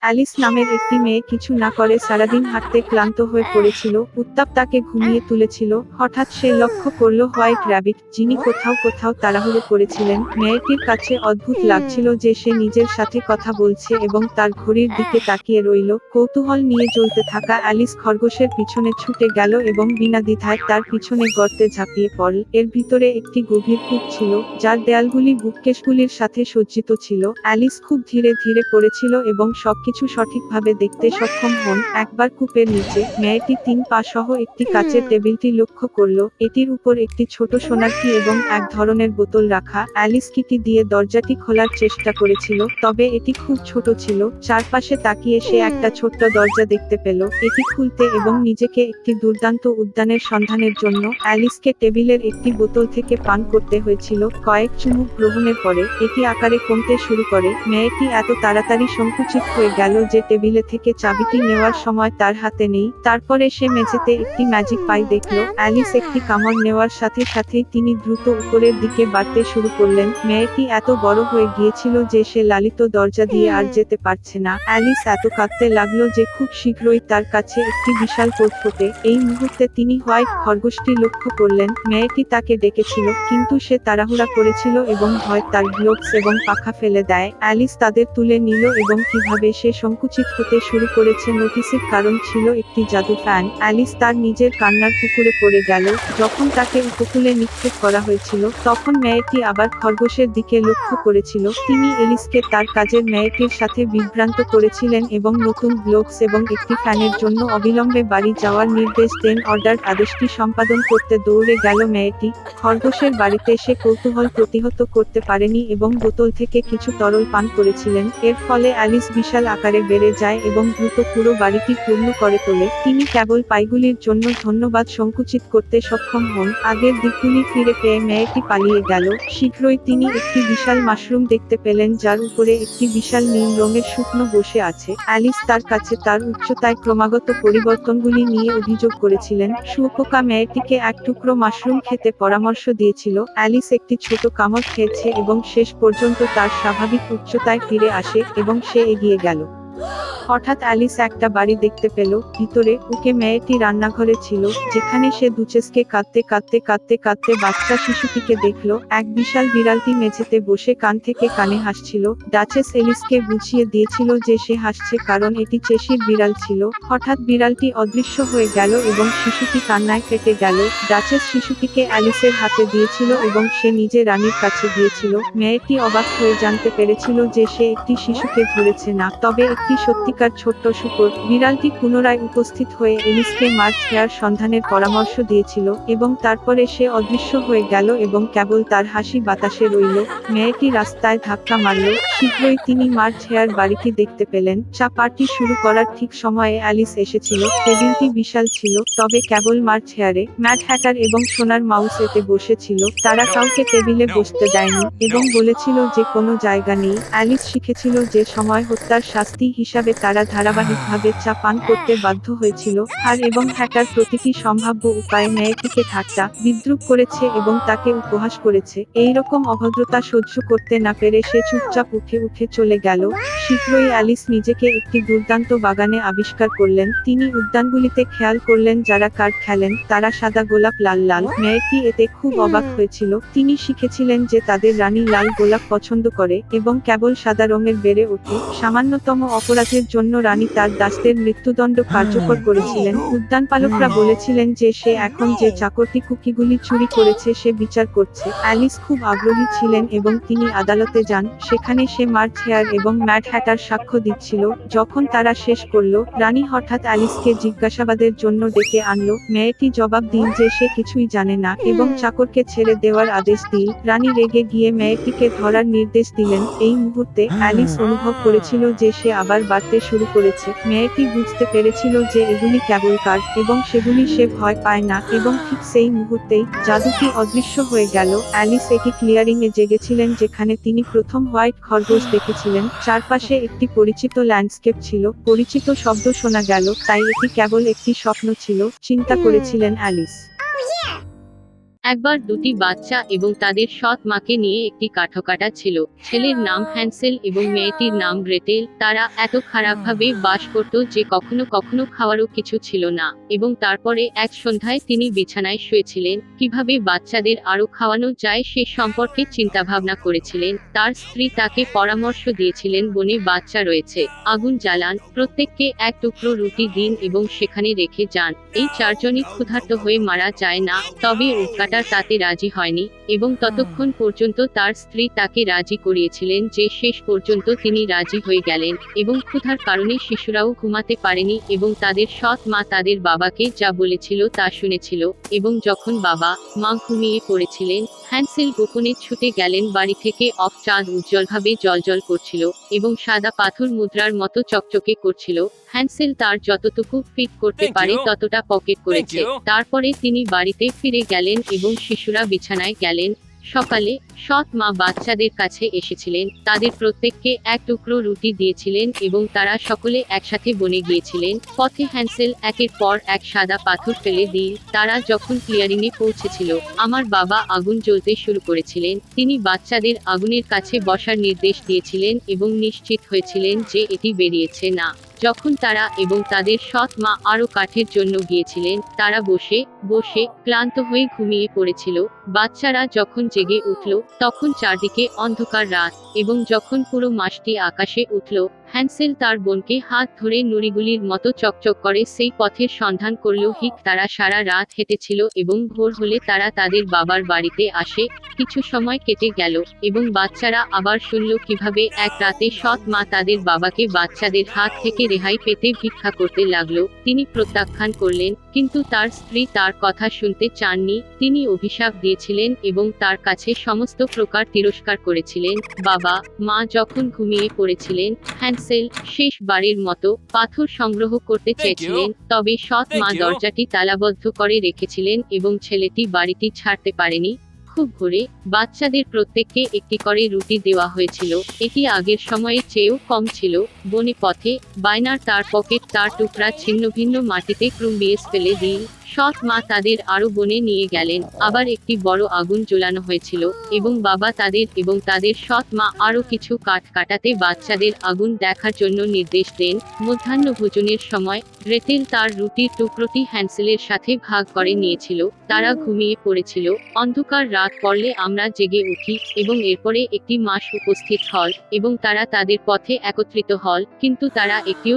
Alice নামের একটি মেয়ে কিছু না করে সারাদিন হাঁটতে ক্লান্ত হয়ে পড়েছিল। উত্তাপ তাকে ঘুমিয়ে তুলেছিল। হঠাৎ সে লক্ষ্য করল হোয়াইট র্যাবিট, যিনি কোথাও কোথাও তাড়াহুড়ো করেছিলেন। মেয়েটির কাছে অদ্ভুত লাগছিল যে সে নিজের সাথে কথা বলছে এবং তার ঘড়ির দিকে তাকিয়ে রইল। কৌতূহল নিয়ে জ্বলতে থাকা অ্যালিস খরগোশের পিছনে ছুটে গেল এবং বিনা দ্বিধায় তার পিছনে গর্তে ঝাঁপিয়ে পড়ল। এর ভিতরে একটি গভীর কূপ ছিল, যার দেয়ালগুলি বুককেসগুলির সাথে সজ্জিত ছিল। অ্যালিস খুব ধীরে ধীরে পড়েছিল এবং সবকিছু সঠিকভাবে দেখতে সক্ষম হন। একবার কূপের নিচে মেয়েটি 3 পা সহ একটি কাচের টেবিলটি লক্ষ্য করল। এটির উপর একটি ছোট সোনার কি এবং এক ধরনের বোতল রাখা। অ্যালিস কিটি দিয়ে দরজাটি খোলার চেষ্টা করেছিল, তবে এটি খুব ছোট ছিল। চারপাশে তাকিয়ে সে একটা ছোট্ট দরজা দেখতে পেল। এটি খুলতে এবং নিজেকে একটি দুর্দান্ত উদ্যানের সন্ধানের জন্য অ্যালিসকে টেবিলের একটি বোতল থেকে পান করতে হয়েছিল। কয়েক চুমুক গ্রহণের পরে এটি আকারে কমতে শুরু করে। মেয়েটি এত তাড়াতাড়ি সংকুচিত হয়ে গেল যে টেবিলে থেকে চাবিটি নেওয়ার সময় তার হাতে নেই। তারপরে সে মেঝেতে একটি ম্যাজিক পাই দেখল। অ্যালিস একটি কামড় নেওয়ার সাথে সাথেই তিনি দ্রুত উপরের দিকে বাড়তে শুরু করলেন। মেয়েটি এত বড় হয়ে গিয়েছিল যে সে লালিত দরজা দিয়ে আর যেতে পারছে না। অ্যালিস এত কাঁদতে লাগলো যে খুব শীঘ্রই তার কাছে একটি বিশাল পথফোটে। এই মুহূর্তে তিনি হোয়াইট খরগোশটি লক্ষ্য করলেন। মেয়েটি তাকে ডেকেছিল, কিন্তু সে তাড়াহুড়া করেছিল এবং ভয় তার গ্লোভস এবং পাখা ফেলে দেয়। অ্যালিস তাদের তুলে নিল এবং কিভাবে সে সংকুচিত হতে শুরু করেছে নোটিসের কারণ ছিল একটি জাদু ফ্যান। অ্যালিস তার নিজের কান্নার পুকুরে পড়ে গেল। যখন তাকে উপকূলে নিক্ষেপ করা হয়েছিল, তখন মেয়েটি আবার খরগোশের দিকে লক্ষ্য করেছিল। তিনি এলিসকে তার কাজের মেয়েটির সাথে বিভ্রান্ত করেছিলেন এবং নতুন গ্লোভস এবং একটি ফ্যানের জন্য অবিলম্বে বাড়ি যাওয়ার নির্দেশ দেন। অর্ডার আদেশটি সম্পাদন করতে দৌড়ে গেল মেয়েটি। খরগোশের বাড়িতে সে কৌতূহল প্রতিহত করতে পারেনি এবং বোতল থেকে কিছু তরল পান করেছিলেন। এর ফলে অ্যালিস বিশাল আকারে বেড়ে যায় এবং দ্রুত পুরো বাড়িটি পূর্ণ করে তোলে। তিনি কেবল পাইগুলির জন্য ধন্যবাদ সংকুচিত করতে সক্ষম হন। আগের দিকগুলি ফিরে পেয়ে মেয়েটি পালিয়ে গেল। শীঘ্রই তিনি একটি বিশাল মাশরুম দেখতে পেলেন, যার উপরে একটি বিশাল নীল রঙের শুকনো বসে আছে। অ্যালিস তার কাছে তার উচ্চতায় ক্রমাগত পরিবর্তনগুলি নিয়ে অভিযোগ করেছিলেন। শুঁয়োপোকা মেয়েটিকে এক টুকরো মাশরুম খেতে পরামর্শ দিয়েছিল। অ্যালিস একটি ছোট কামড় খেয়েছে এবং শেষ পর্যন্ত তার স্বাভাবিক উচ্চতায় ফিরে আসে এবং সে এগিয়ে গেল। হঠাৎ অ্যালিস একটা বাড়ি দেখতে পেল। ভিতরে উকে মেয়েটি রান্নাঘরে ছিল, যেখানে সে দুচেসকে কাঁদতে কাঁদতে কাঁদতে কাঁদতে বাচ্চা শিশুটিকে দেখল। এক বিশাল বিড়ালটি মেঝেতে বসে কান থেকে কানে হাসছিল। ডাচেস এলিসকে বুঝিয়ে দিয়েছিল যে সে হাসছে কারণ এটি চেশির বিড়াল ছিল। হঠাৎ বিড়ালটি অদৃশ্য হয়ে গেল এবং শিশুটি কান্নায় কেটে গেল। ডাচেস শিশুটিকে অ্যালিসের হাতে দিয়েছিল এবং সে নিজে রানীর কাছে গিয়েছিল। মেয়েটি অবাক হয়ে জানতে পেরেছিল যে সে একটি শিশুকে ধরেছে না, তবে একটি সত্যিকার ছোট্ট শূকর। বিড়ালটি পুনরায় উপস্থিত হয়ে এলিসকে মার্চ হেয়ার সন্ধানের পরামর্শ দিয়েছিল এবং তারপরে সে অদৃশ্য হয়ে গেল এবং কেবল তার হাসি বাতাসে রইল। মেয়েটি রাস্তায় ধাক্কা মারল। শীঘ্রই তিনি মার্চ হেয়ার বাড়িটি দেখতে পেলেন। চা পার্টি শুরু করার ঠিক সময়ে অ্যালিস এসেছিল। টেবিলটি বিশাল ছিল, তবে কেবল মার্চ হেয়ারে ম্যাড হ্যাটার এবং সোনার মাউস এতে বসেছিল। তারা কাউকে টেবিলে বসতে দেয়নি এবং বলেছিল যে কোনো জায়গা নেই। অ্যালিস শিখেছিল যে সময় হত্যার শাস্তি হিসাবে তারা ধারাবাহিকভাবে চা পান করতে বাধ্য হয়েছিল। আর এবং হ্যাটার প্রতিটি সম্ভাব্য উপায়ে মেয়েটিকে ঠাট্টা বিদ্রূপ করেছে এবং তাকে উপহাস করেছে। এই রকম অভদ্রতা সহ্য করতে না পেরে সে চুপচাপ উঠে উঠে চলে গেল। শীঘ্রই অ্যালিস নিজেকে একটি দুর্দান্ত বাগানে আবিষ্কার করলেন। তিনি উদ্যানগুলিতে খেয়াল করলেন যারা কার্ড খেলেন তারা সাদা গোলাপ লাল লাল। মেয়েটি এতে খুব অবাক হয়েছিল। তিনি শিখেছিলেন যে তাদের রানী লাল গোলাপ পছন্দ করে এবং কেবল সাদা রঙের বেড়ে ওঠে। সামান্যতম অপরাধের জন্য রানী তার দাসদের মৃত্যুদণ্ড কার্যকর করেছিলেন। উদ্যানপালকরা বলেছিলেন যে সে এখন যে চাকরটি কুকিগুলি চুরি করেছে সে বিচার করছে। অ্যালিস খুব আগ্রহী ছিলেন এবং তিনি আদালতে যান। সেখানে সে মার্চ হেয়ার এবং ম্যাড হ্যাটার সাক্ষ্য দিচ্ছিল। যখন তারা শেষ করল, রানী হঠাৎ অ্যালিসকে জিজ্ঞাসাবাদের জন্য ডেকে আনলো। মেয়েটি জবাব দিন যে সে কিছুই জানে না এবং চাকরকে ছেড়ে দেওয়ার আদেশ দিল। রানী রেগে গিয়ে মেয়েটিকে ধরার নির্দেশ দিলেন। এই মুহূর্তে অ্যালিস অনুভব করেছিল যে সে আবার বাড়তে শুরু করেছে। মেয়েটি বুঝতে পেরেছিল যে এগুলি কেবল কার্ড এবং সেগুলি সে ভয় পায় না এবং ঠিক সেই মুহূর্তেই জাদুটি অদৃশ্য হয়ে গেল। অ্যালিস একটি ক্লিয়ারিং এ জেগেছিলেন যেখানে তিনি প্রথম হোয়াইট খরগোশ দেখেছিলেন। চারপাশে একটি পরিচিত ল্যান্ডস্কেপ ছিল, পরিচিত শব্দ শোনা গেল, তাই এটি কেবল একটি স্বপ্ন ছিল, চিন্তা করেছিলেন অ্যালিস। একবার দুটি বাচ্চা এবং তাদের সৎ মাকে নিয়ে একটি কাঠকাটা ছিল। ছেলের নাম হ্যান্সেল এবং মেয়েটির নাম গ্রেটেল। তারা এত খারাপভাবে বাস করত যে কখনো কখনো খাওয়ারও কিছু ছিল না। এবং তারপরে এক সন্ধ্যায় তিনি বিছানায় শুয়েছিলেন। কিভাবে বাচ্চাদের আরো খাওয়ানো যায় সে সম্পর্কে চিন্তাভাবনা করেছিলেন। তার স্ত্রী তাকে পরামর্শ দিয়েছিলেন, বনে বাচ্চা রয়েছে, আগুন জ্বালান, প্রত্যেককে এক টুকরো রুটি দিন এবং সেখানে রেখে যান। এই চারজনই ক্ষুধার্ত হয়ে মারা যায় না। তবে উটকাটা তাতে রাজি হয়নি এবং ততক্ষণ পর্যন্ত তার স্ত্রী তাকে রাজি করিয়েছিলেন যে শেষ পর্যন্ত তিনি রাজি হয়ে গেলেন। এবং ক্ষুধার কারণে শিশুরাও ঘুমাতে পারেনি এবং তাদের সৎ মা তাদের বাবাকে যা বলেছিল তা শুনেছিল। এবং যখন বাবা মা ঘুমিয়ে পড়েছিলেন, হ্যান্সেল গোপনে ছুটে গেলেন বাড়ি থেকে। চাঁদ উজ্জ্বলভাবে জ্বলজ্বল করছিল এবং সাদা পাথর মুদ্রার মতো চকচকে করছিল। হ্যান্সেল তার যতটুকু ফিট করতে পারে ততটা পকেট করেছে। তারপরে তিনি বাড়িতে ফিরে গেলেন এবং শিশুরা বিছানায় গেলেন। সকালে সৎ মা বাচ্চাদের কাছে এসেছিলেন, তাদের প্রত্যেককে এক টুকরো রুটি দিয়েছিলেন এবং তারা সকলে একসাথে বনে গিয়েছিলেন। পথে হ্যান্সেল একের পর এক সাদা পাথর ফেলে দিন। তারা যখন ক্লিয়ারিংয়ে পৌঁছেছিল, আমার বাবা আগুন জ্বলতে শুরু করেছিলেন। তিনি বাচ্চাদের আগুনের কাছে বসার নির্দেশ দিয়েছিলেন এবং নিশ্চিত হয়েছিলেন যে এটি বেরিয়েছে না। যখন তারা এবং তাদের সৎ মা আরো কাঠের জন্য গিয়েছিলেন, তারা বসে বসে ক্লান্ত হয়ে ঘুমিয়ে পড়েছিল। বাচ্চারা যখন জেগে উঠল তখন চারদিকে অন্ধকার রাত এবং যখন পুরো মাসটি আকাশে উঠল, হ্যান্সেল তার বোনকে হাত ধরে নুড়িগুলির মতো চকচক করে সেই পথের সন্ধান করল। তারা সারা রাত হেঁটেছিল এবং ভোর হলে তারা তাদের বাবার বাড়িতে আসে। কিছু সময় কেটে গেল এবং বাচ্চারা আবার শুনল কিভাবে এক রাতে সৎ মা তাদের বাবাকে বাচ্চাদের হাত থেকে রেহাই পেতে ভিক্ষা করতে লাগলো। তিনি প্রত্যাখ্যান করলেন, কিন্তু তার স্ত্রী তার কথা শুনতে চাননি। তিনি অভিশাপ দিয়েছিলেন এবং তার কাছে সমস্ত প্রকার তিরস্কার করেছিলেন। বাবা মা যখন ঘুমিয়ে পড়েছিলেন, হ্যান্সেল শেষবারের মতো পাথর সংগ্রহ করতে চেয়েছিলেন, তবে সৎ মা দরজাটি তালাবদ্ধ করে রেখেছিলেন এবং ছেলেটি বাড়িটি ছাড়তে পারেনি। খুব ভোরে বাচ্চাদের প্রত্যেককে একটি করে রুটি দেওয়া হয়েছিল। এটি আগের সময়ের চেয়েও কম ছিল। বনে পথে বায়নার তার পকেট তার টুকরা ছিন্ন ভিন্ন মাটিতে ক্রুম্বিয়েস ফেলে দিন। সৎ মা তাদের আরো বনে নিয়ে গেলেন। আবার একটি বড় আগুন জ্বালানো হয়েছিল এবং বাবা তাদের এবং তাদের সৎ মা আরো কিছু কাঠ কাটাতে বাচ্চাদের আগুন দেখার জন্য নির্দেশ দেন। মধ্যাহ্ন ভোজনের সময় গ্রেটেল তার রুটির টুকরোটি হ্যান্সেলের সাথে ভাগ করে নিয়েছিল। তারা ঘুমিয়ে পড়েছিল। অন্ধকার রাত পড়লে আমরা জেগে উঠি এবং এরপরে একটি মাস উপস্থিত হল এবং তারা তাদের পথে একত্রিত হল, কিন্তু তারা একটিও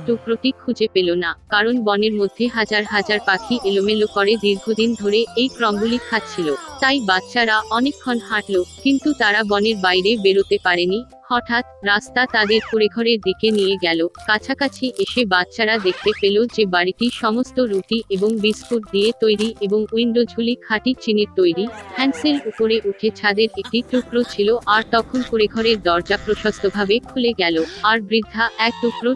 টুকরোটি খুঁজে পেল না, কারণ বনের মধ্যে হাজার হাজার পাখি এলোমেলো করে দীর্ঘদিন ধরে এই ক্রমগুলি খাচ্ছিল। তাই বাচ্চারা অনেকক্ষণ হাঁটল, কিন্তু তারা বনের বাইরে বেরোতে পারেনি। হঠাৎ রাস্তা তাদের কুড়েঘরের দিকে নিয়ে গেল। কাছাকাছি এসে বাচ্চারা দেখতে পেল যে বাড়িটি সমস্ত রুটি এবং বিস্কুট দিয়ে তৈরি এবং উইন্ডোজগুলি খাঁটি চিনির তৈরি। হ্যান্সেল উপরে উঠে ছাদের একটি টুকরো ছিল আর তখন কুড়েঘরের দরজা প্রশস্তভাবে খুলে গেল আর বৃদ্ধা এক টুকরো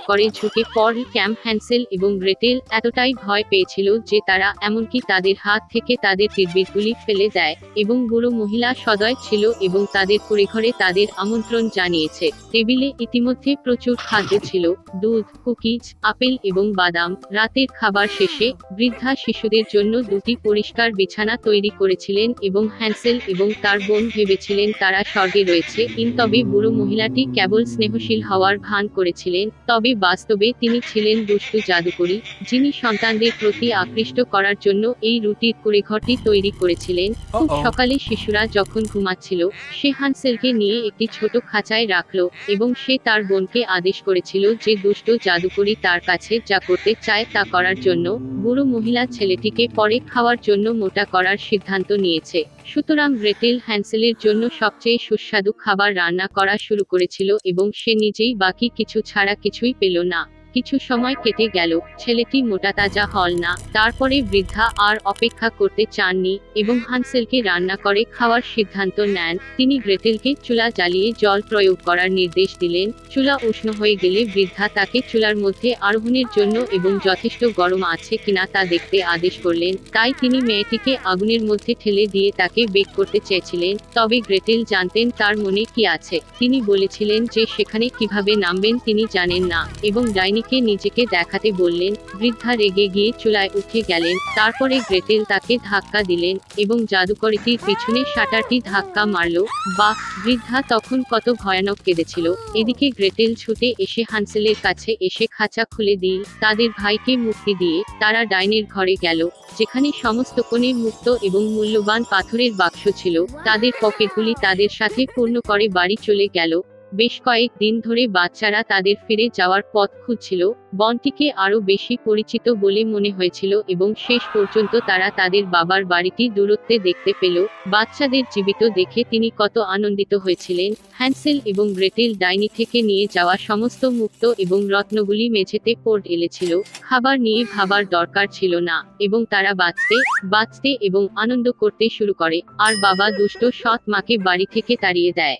করে ঝুঁকে পড়ল। ক্যাম্প হ্যান্সেল এবং গ্রেটেল এতটাই ভয় পেয়েছিল যে তারা এমনকি তাদের হাত থেকে তাদের তীরবিদগুলি ফেলে দেয় এবং বুড়ো মহিলা সদয় ছিল এবং তাদের কুড়েঘরে তাদের আমন্ত্রণ জানিয়েছে। টেবিলে ইতিমধ্যে প্রচুর খাদ্য ছিল, দুধ, কুকিজ, আপেল এবং বাদাম। রাতের খাবার শেষে বৃদ্ধা শিশুদের জন্য দুটি পরিষ্কার বিছানা তৈরি করেছিলেন এবং হ্যান্সেল এবং তার বোন ভেবেছিলেন তারা স্বর্গে রয়েছে। তবে বুড়ো মহিলাটি কেবল স্নেহশীল হওয়ার ভান করেছিলেন, তবে বাস্তবে তিনি ছিলেন দুষ্টু জাদুকরী, যিনি সন্তানদের প্রতি আকৃষ্ট করার জন্য এই রুটির কুড়েঘরটি তৈরি করেছিলেন। খুব সকালে শিশুরা যখন ঘুমাচ্ছিল, সে হ্যান্সেলকে নিয়ে একটি ছোট খাঁচায় রাখলো এবং সে তার বোনকে আদেশ করেছিল যে দুষ্ট জাদুকরী তার কাছে যা করতে চায় তা করার জন্য। বুড়ো মহিলা ছেলেটিকে পরে খাওয়ার জন্য মোটা করার সিদ্ধান্ত নিয়েছে। সুতরাং গ্রেটেল হ্যান্সেলের জন্য সবচেয়ে সুস্বাদু খাবার রান্না করা শুরু করেছিল এবং সে নিজেই বাকি কিছু ছাড়া কিছুই পেল না। কিছু সময় কেটে গেল, ছেলেটি মোটাতাজা হল না। তারপরে বৃদ্ধা আর অপেক্ষা করতে চাননি এবং হ্যান্সেলকে রান্না করে খাওয়ার সিদ্ধান্ত নেন। তিনি গ্রেটেলকে চুলা জ্বালিয়ে জল প্রয়োগ করার নির্দেশ দিলেন। চুলা উষ্ণ হয়ে গেলে বৃদ্ধা তাকে চুলার মধ্যে আরোহণের জন্য এবং যথেষ্ট গরম আছে কিনা তা দেখতে আদেশ করলেন। তাই তিনি মেয়েটিকে আগুনের মধ্যে ঠেলে দিয়ে তাকে বেক করতে চেয়েছিলেন, তবে গ্রেটেল জানতেন তার মনে কি আছে। তিনি বলেছিলেন যে সেখানে কিভাবে নামবেন তিনি জানেন না এবং ডাইনি ডাইনিকে নিজেকে দেখাতে বললেন। বৃদ্ধা রেগে গিয়ে চুলায় উঠে গেলেন। তারপরে গ্রেটেল তাকে ধাক্কা দিলেন এবং জাদুকরীটির পিছনে শাটারটি ধাক্কা মারল। বাহ! বৃদ্ধা তখন কত ভয়ানক কেঁদেছিল। এদিকে গ্রেটেল ছুটে এসে হান্সেলের কাছে এসে খাঁচা খুলে দিয়ে তাদের ভাইকে মুক্তি দিয়ে তারা ডাইনির ঘরে গেল, যেখানে সমস্ত কোণে মুক্ত এবং মূল্যবান পাথরের বাক্স ছিল। তাদের পকেটগুলি তাদের সাথে পূর্ণ করে বাড়ি চলে গেল। বেশ কয়েক দিন ধরে বাচ্চারা তাদের ফিরে যাওয়ার পথ খুঁজছিল। বনটিকে আরো বেশি পরিচিত বলে মনে হয়েছিল এবং শেষ পর্যন্ত তারা তাদের বাবার বাড়িটি দূরত্বে দেখতে পেল। বাচ্চাদের জীবিত দেখে তিনি কত আনন্দিত হয়েছিলেন। হ্যান্সেল এবং গ্রেটেল ডাইনি থেকে নিয়ে যাওয়া সমস্ত মুক্ত এবং রত্নগুলি মেঝেতে পড়ে এলেছিল। খাবার নিয়ে ভাবার দরকার ছিল না এবং তারা বাঁচতে এবং আনন্দ করতে শুরু করে। আর বাবা দুষ্ট সৎ মাকে বাড়ি থেকে তাড়িয়ে দেয়।